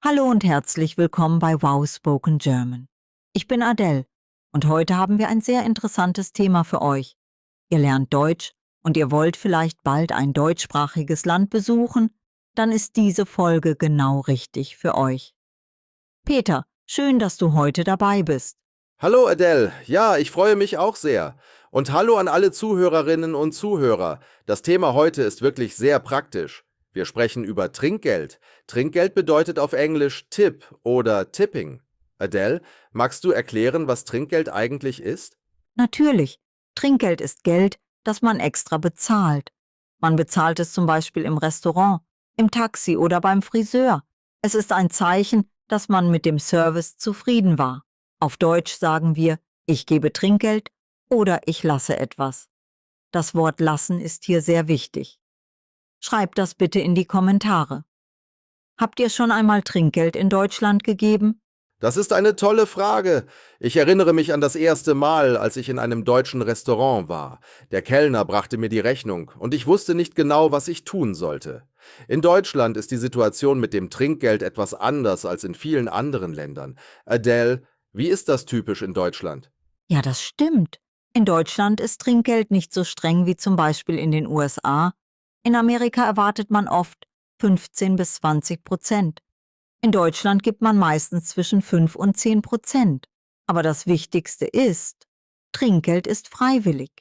Hallo und herzlich willkommen bei Wow Spoken German. Ich bin Adele und heute haben wir ein sehr interessantes Thema für euch. Ihr lernt Deutsch und ihr wollt vielleicht bald ein deutschsprachiges Land besuchen, dann ist diese Folge genau richtig für euch. Peter, schön, dass du heute dabei bist. Hallo Adele, ja, ich freue mich auch sehr. Und hallo an alle Zuhörerinnen und Zuhörer. Das Thema heute ist wirklich sehr praktisch. Wir sprechen über Trinkgeld. Trinkgeld bedeutet auf Englisch Tip oder Tipping. Adele, magst du erklären, was Trinkgeld eigentlich ist? Natürlich, Trinkgeld ist Geld, das man extra bezahlt. Man bezahlt es zum Beispiel im Restaurant, im Taxi oder beim Friseur. Es ist ein Zeichen, dass man mit dem Service zufrieden war. Auf Deutsch sagen wir, ich gebe Trinkgeld oder ich lasse etwas. Das Wort lassen ist hier sehr wichtig. Schreibt das bitte in die Kommentare. Habt ihr schon einmal Trinkgeld in Deutschland gegeben? Das ist eine tolle Frage. Ich erinnere mich an das erste Mal, als ich in einem deutschen Restaurant war. Der Kellner brachte mir die Rechnung und ich wusste nicht genau, was ich tun sollte. In Deutschland ist die Situation mit dem Trinkgeld etwas anders als in vielen anderen Ländern. Adele, wie ist das typisch in Deutschland? Ja, das stimmt. In Deutschland ist Trinkgeld nicht so streng wie zum Beispiel in den USA. In Amerika erwartet man oft 15–20%. In Deutschland gibt man meistens zwischen 5 und 10%. Aber das Wichtigste ist, Trinkgeld ist freiwillig.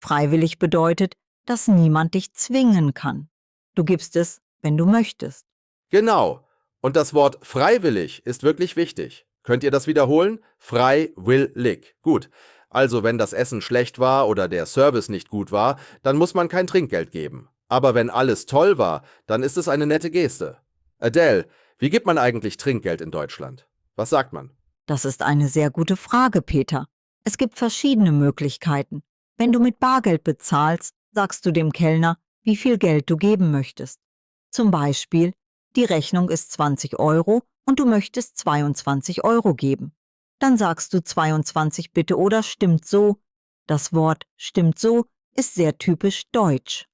Freiwillig bedeutet, dass niemand dich zwingen kann. Du gibst es, wenn du möchtest. Genau. Und das Wort freiwillig ist wirklich wichtig. Könnt ihr das wiederholen? Freiwillig. Gut. Also, wenn das Essen schlecht war oder der Service nicht gut war, dann muss man kein Trinkgeld geben. Aber wenn alles toll war, dann ist es eine nette Geste. Adele, wie gibt man eigentlich Trinkgeld in Deutschland? Was sagt man? Das ist eine sehr gute Frage, Peter. Es gibt verschiedene Möglichkeiten. Wenn du mit Bargeld bezahlst, sagst du dem Kellner, wie viel Geld du geben möchtest. Zum Beispiel, die Rechnung ist 20 Euro und du möchtest 22 Euro geben. Dann sagst du 22 bitte oder stimmt so. Das Wort stimmt so ist sehr typisch deutsch.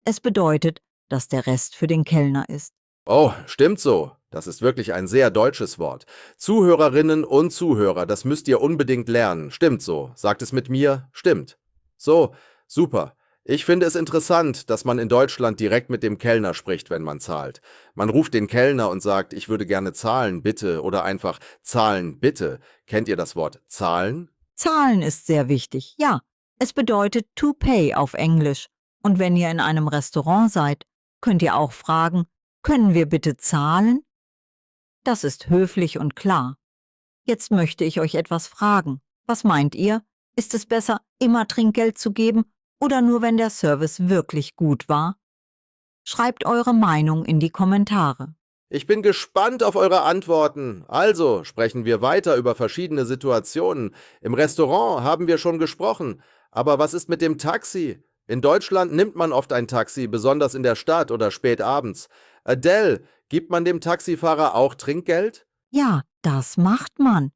Es bedeutet, dass der Rest für den Kellner ist. Oh, stimmt so. Das ist wirklich ein sehr deutsches Wort. Zuhörerinnen und Zuhörer, das müsst ihr unbedingt lernen. Stimmt so. Sagt es mit mir, stimmt. So, super. Ich finde es interessant, dass man in Deutschland direkt mit dem Kellner spricht, wenn man zahlt. Man ruft den Kellner und sagt, ich würde gerne zahlen, bitte, oder einfach zahlen, bitte. Kennt ihr das Wort zahlen? Zahlen ist sehr wichtig, ja. Es bedeutet to pay auf Englisch. Und wenn ihr in einem Restaurant seid, könnt ihr auch fragen, können wir bitte zahlen? Das ist höflich und klar. Jetzt möchte ich euch etwas fragen. Was meint ihr? Ist es besser, immer Trinkgeld zu geben oder nur, wenn der Service wirklich gut war? Schreibt eure Meinung in die Kommentare. Ich bin gespannt auf eure Antworten. Also sprechen wir weiter über verschiedene Situationen. Im Restaurant haben wir schon gesprochen. Aber was ist mit dem Taxi? In Deutschland nimmt man oft ein Taxi, besonders in der Stadt oder spät abends. Adele, gibt man dem Taxifahrer auch Trinkgeld? Ja, das macht man.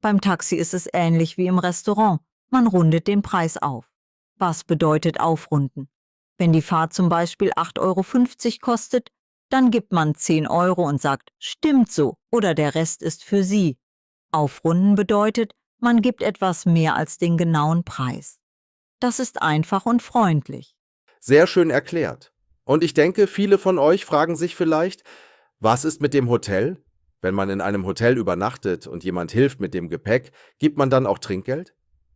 Beim Taxi ist es ähnlich wie im Restaurant. Man rundet den Preis auf. Was bedeutet aufrunden? Wenn die Fahrt zum Beispiel 8,50 € kostet, dann gibt man 10 Euro und sagt, stimmt so, oder der Rest ist für Sie. Aufrunden bedeutet, man gibt etwas mehr als den genauen Preis. Das ist einfach und freundlich. Sehr schön erklärt. Und ich denke, viele von euch fragen sich vielleicht, was ist mit dem Hotel? Wenn man in einem Hotel übernachtet und jemand hilft mit dem Gepäck, gibt man dann auch Trinkgeld?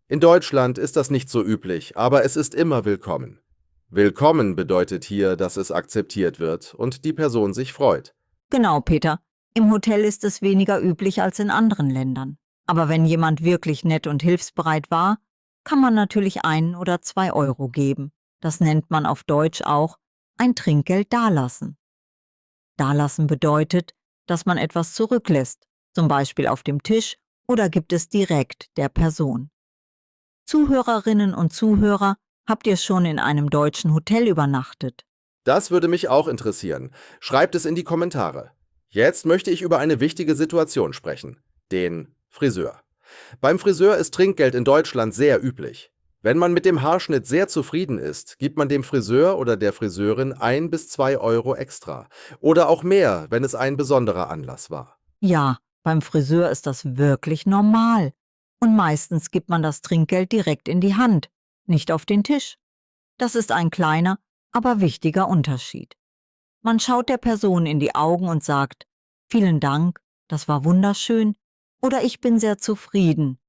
In Deutschland ist das nicht so üblich, aber es ist immer willkommen. Willkommen bedeutet hier, dass es akzeptiert wird und die Person sich freut. Genau, Peter. Im Hotel ist es weniger üblich als in anderen Ländern. Aber wenn jemand wirklich nett und hilfsbereit war, kann man natürlich 1 oder 2 Euro geben. Das nennt man auf Deutsch auch ein Trinkgeld dalassen. Dalassen bedeutet, dass man etwas zurücklässt, zum Beispiel auf dem Tisch oder gibt es direkt der Person. Zuhörerinnen und Zuhörer, habt ihr schon in einem deutschen Hotel übernachtet? Das würde mich auch interessieren. Schreibt es in die Kommentare. Jetzt möchte ich über eine wichtige Situation sprechen, den Friseur. Beim Friseur ist Trinkgeld in Deutschland sehr üblich. Wenn man mit dem Haarschnitt sehr zufrieden ist, gibt man dem Friseur oder der Friseurin 1 bis 2 Euro extra. Oder auch mehr, wenn es ein besonderer Anlass war. Ja, beim Friseur ist das wirklich normal. Und meistens gibt man das Trinkgeld direkt in die Hand, nicht auf den Tisch. Das ist ein kleiner, aber wichtiger Unterschied. Man schaut der Person in die Augen und sagt, vielen Dank, das war wunderschön, oder ich bin sehr zufrieden.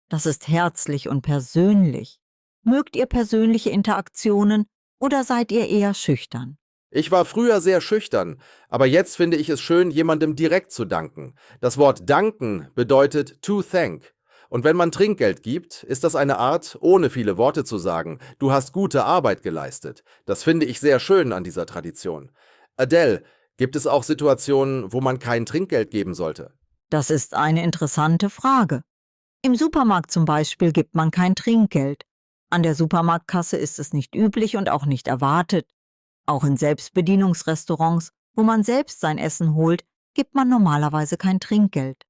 Das ist herzlich und persönlich. Mögt ihr persönliche Interaktionen oder seid ihr eher schüchtern? Ich war früher sehr schüchtern, aber jetzt finde ich es schön, jemandem direkt zu danken. Das Wort danken bedeutet to thank. Und wenn man Trinkgeld gibt, ist das eine Art, ohne viele Worte zu sagen, du hast gute Arbeit geleistet. Das finde ich sehr schön an dieser Tradition. Adele, gibt es auch Situationen, wo man kein Trinkgeld geben sollte? Das ist eine interessante Frage. Im Supermarkt zum Beispiel gibt man kein Trinkgeld. An der Supermarktkasse ist es nicht üblich und auch nicht erwartet. Auch in Selbstbedienungsrestaurants, wo man selbst sein Essen holt, gibt man normalerweise kein Trinkgeld.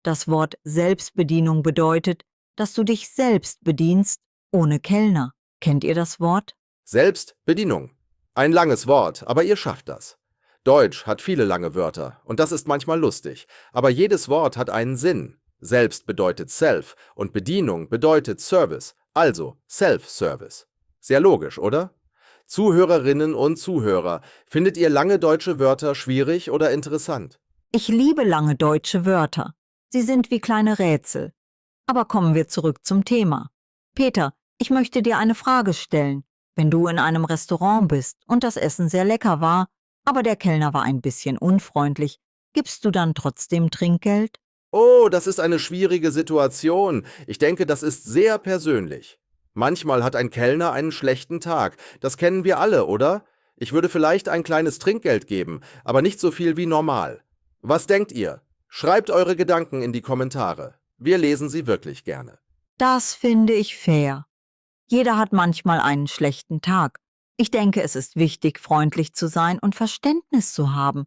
Das Wort Selbstbedienung bedeutet, dass du dich selbst bedienst, ohne Kellner. Kennt ihr das Wort? Selbstbedienung. Ein langes Wort, aber ihr schafft das. Deutsch hat viele lange Wörter und das ist manchmal lustig, aber jedes Wort hat einen Sinn. Selbst bedeutet Self und Bedienung bedeutet Service, also Self-Service. Sehr logisch, oder? Zuhörerinnen und Zuhörer, findet ihr lange deutsche Wörter schwierig oder interessant? Ich liebe lange deutsche Wörter. Sie sind wie kleine Rätsel. Aber kommen wir zurück zum Thema. Peter, ich möchte dir eine Frage stellen. Wenn du in einem Restaurant bist und das Essen sehr lecker war, aber der Kellner war ein bisschen unfreundlich, gibst du dann trotzdem Trinkgeld? Oh, das ist eine schwierige Situation. Ich denke, das ist sehr persönlich. Manchmal hat ein Kellner einen schlechten Tag. Das kennen wir alle, oder? Ich würde vielleicht ein kleines Trinkgeld geben, aber nicht so viel wie normal. Was denkt ihr? Schreibt eure Gedanken in die Kommentare. Wir lesen sie wirklich gerne. Das finde ich fair. Jeder hat manchmal einen schlechten Tag. Ich denke, es ist wichtig, freundlich zu sein und Verständnis zu haben.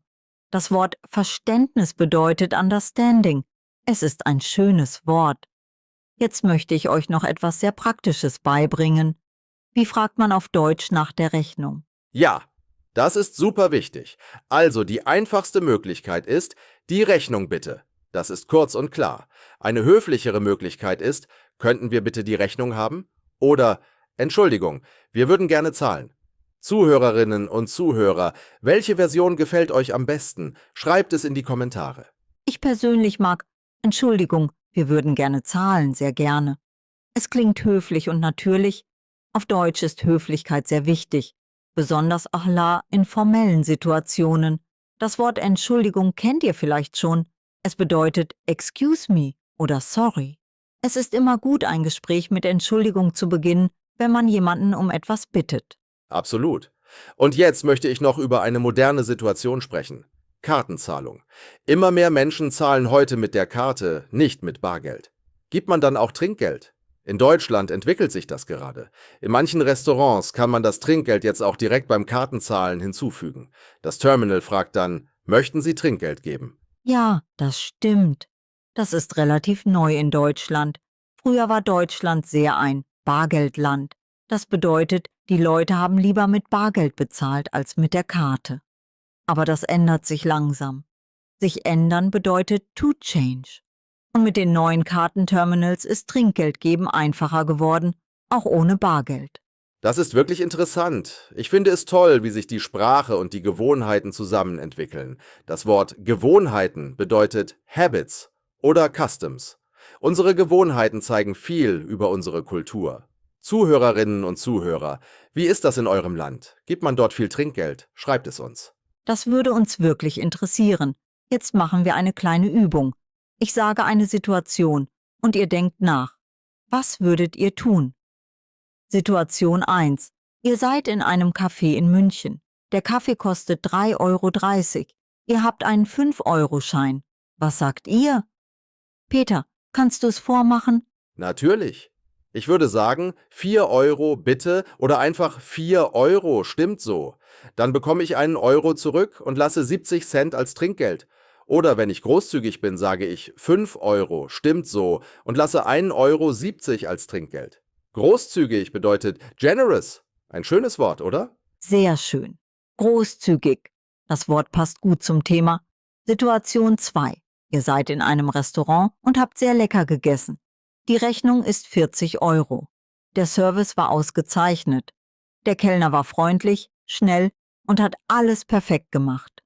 Das Wort Verständnis bedeutet Understanding. Es ist ein schönes Wort. Jetzt möchte ich euch noch etwas sehr Praktisches beibringen. Wie fragt man auf Deutsch nach der Rechnung? Ja, das ist super wichtig. Also die einfachste Möglichkeit ist, die Rechnung bitte. Das ist kurz und klar. Eine höflichere Möglichkeit ist, könnten wir bitte die Rechnung haben? Oder, Entschuldigung, wir würden gerne zahlen. Zuhörerinnen und Zuhörer, welche Version gefällt euch am besten? Schreibt es in die Kommentare. Ich persönlich mag Entschuldigung, wir würden gerne zahlen, sehr gerne. Es klingt höflich und natürlich. Auf Deutsch ist Höflichkeit sehr wichtig, besonders auch in formellen Situationen. Das Wort Entschuldigung kennt ihr vielleicht schon. Es bedeutet excuse me oder sorry. Es ist immer gut, ein Gespräch mit Entschuldigung zu beginnen, wenn man jemanden um etwas bittet. Absolut. Und jetzt möchte ich noch über eine moderne Situation sprechen. Kartenzahlung. Immer mehr Menschen zahlen heute mit der Karte, nicht mit Bargeld. Gibt man dann auch Trinkgeld? In Deutschland entwickelt sich das gerade. In manchen Restaurants kann man das Trinkgeld jetzt auch direkt beim Kartenzahlen hinzufügen. Das Terminal fragt dann, möchten Sie Trinkgeld geben? Ja, das stimmt. Das ist relativ neu in Deutschland. Früher war Deutschland sehr ein Bargeldland. Das bedeutet, die Leute haben lieber mit Bargeld bezahlt als mit der Karte. Aber das ändert sich langsam. Sich ändern bedeutet to change. Und mit den neuen Kartenterminals ist Trinkgeld geben einfacher geworden, auch ohne Bargeld. Das ist wirklich interessant. Ich finde es toll, wie sich die Sprache und die Gewohnheiten zusammen entwickeln. Das Wort Gewohnheiten bedeutet Habits oder Customs. Unsere Gewohnheiten zeigen viel über unsere Kultur. Zuhörerinnen und Zuhörer, wie ist das in eurem Land? Gibt man dort viel Trinkgeld? Schreibt es uns. Das würde uns wirklich interessieren. Jetzt machen wir eine kleine Übung. Ich sage eine Situation und ihr denkt nach. Was würdet ihr tun? Situation 1. Ihr seid in einem Café in München. Der Kaffee kostet 3,30 €. Ihr habt einen 5-Euro-Schein. Was sagt ihr? Peter, kannst du es vormachen? Natürlich. Ich würde sagen, 4 Euro bitte oder einfach 4 Euro, stimmt so. Dann bekomme ich einen Euro zurück und lasse 70 Cent als Trinkgeld. Oder wenn ich großzügig bin, sage ich 5 Euro, stimmt so und lasse 1,70 € als Trinkgeld. Großzügig bedeutet generous. Ein schönes Wort, oder? Sehr schön. Großzügig. Das Wort passt gut zum Thema. Situation 2. Ihr seid in einem Restaurant und habt sehr lecker gegessen. Die Rechnung ist 40 Euro. Der Service war ausgezeichnet. Der Kellner war freundlich, schnell und hat alles perfekt gemacht.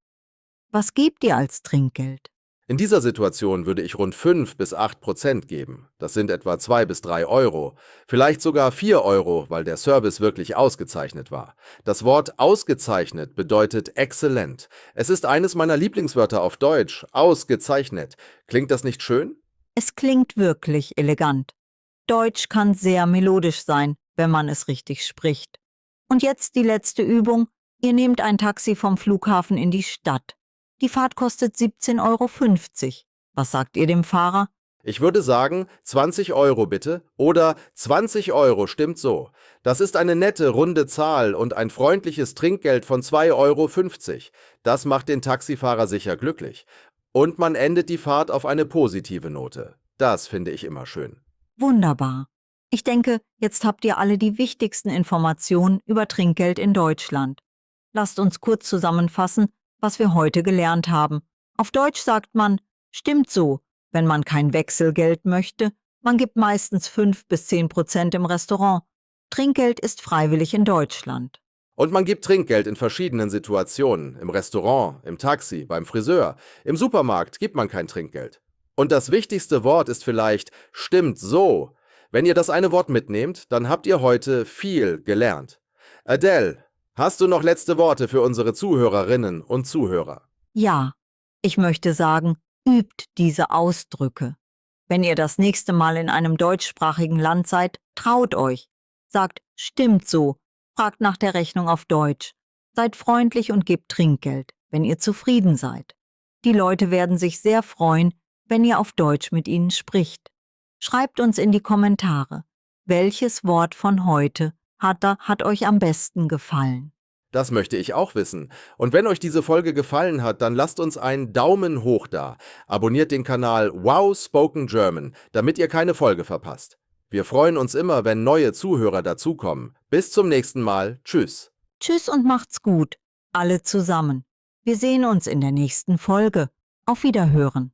Was gebt ihr als Trinkgeld? In dieser Situation würde ich rund 5 bis 8% geben. Das sind etwa 2 bis 3 Euro. Vielleicht sogar 4 Euro, weil der Service wirklich ausgezeichnet war. Das Wort ausgezeichnet bedeutet exzellent. Es ist eines meiner Lieblingswörter auf Deutsch. Ausgezeichnet. Klingt das nicht schön? Es klingt wirklich elegant. Deutsch kann sehr melodisch sein, wenn man es richtig spricht. Und jetzt die letzte Übung. Ihr nehmt ein Taxi vom Flughafen in die Stadt. Die Fahrt kostet 17,50 Euro. Was sagt ihr dem Fahrer? Ich würde sagen, 20 Euro bitte oder 20 Euro stimmt so. Das ist eine nette, runde Zahl und ein freundliches Trinkgeld von 2,50 Euro. Das macht den Taxifahrer sicher glücklich. Und man endet die Fahrt auf eine positive Note. Das finde ich immer schön. Wunderbar. Ich denke, jetzt habt ihr alle die wichtigsten Informationen über Trinkgeld in Deutschland. Lasst uns kurz zusammenfassen, was wir heute gelernt haben. Auf Deutsch sagt man, stimmt so, wenn man kein Wechselgeld möchte. Man gibt meistens 5 bis 10% im Restaurant. Trinkgeld ist freiwillig in Deutschland. Und man gibt Trinkgeld in verschiedenen Situationen. Im Restaurant, im Taxi, beim Friseur. Im Supermarkt gibt man kein Trinkgeld. Und das wichtigste Wort ist vielleicht stimmt so. Wenn ihr das eine Wort mitnehmt, dann habt ihr heute viel gelernt. Adele, hast du noch letzte Worte für unsere Zuhörerinnen und Zuhörer? Ja, ich möchte sagen, übt diese Ausdrücke. Wenn ihr das nächste Mal in einem deutschsprachigen Land seid, traut euch. Sagt, stimmt so, fragt nach der Rechnung auf Deutsch. Seid freundlich und gebt Trinkgeld, wenn ihr zufrieden seid. Die Leute werden sich sehr freuen, wenn ihr auf Deutsch mit ihnen spricht. Schreibt uns in die Kommentare, welches Wort von heute hat euch am besten gefallen. Das möchte ich auch wissen. Und wenn euch diese Folge gefallen hat, dann lasst uns einen Daumen hoch da. Abonniert den Kanal Wow Spoken German, damit ihr keine Folge verpasst. Wir freuen uns immer, wenn neue Zuhörer dazukommen. Bis zum nächsten Mal. Tschüss. Tschüss und macht's gut, alle zusammen. Wir sehen uns in der nächsten Folge. Auf Wiederhören.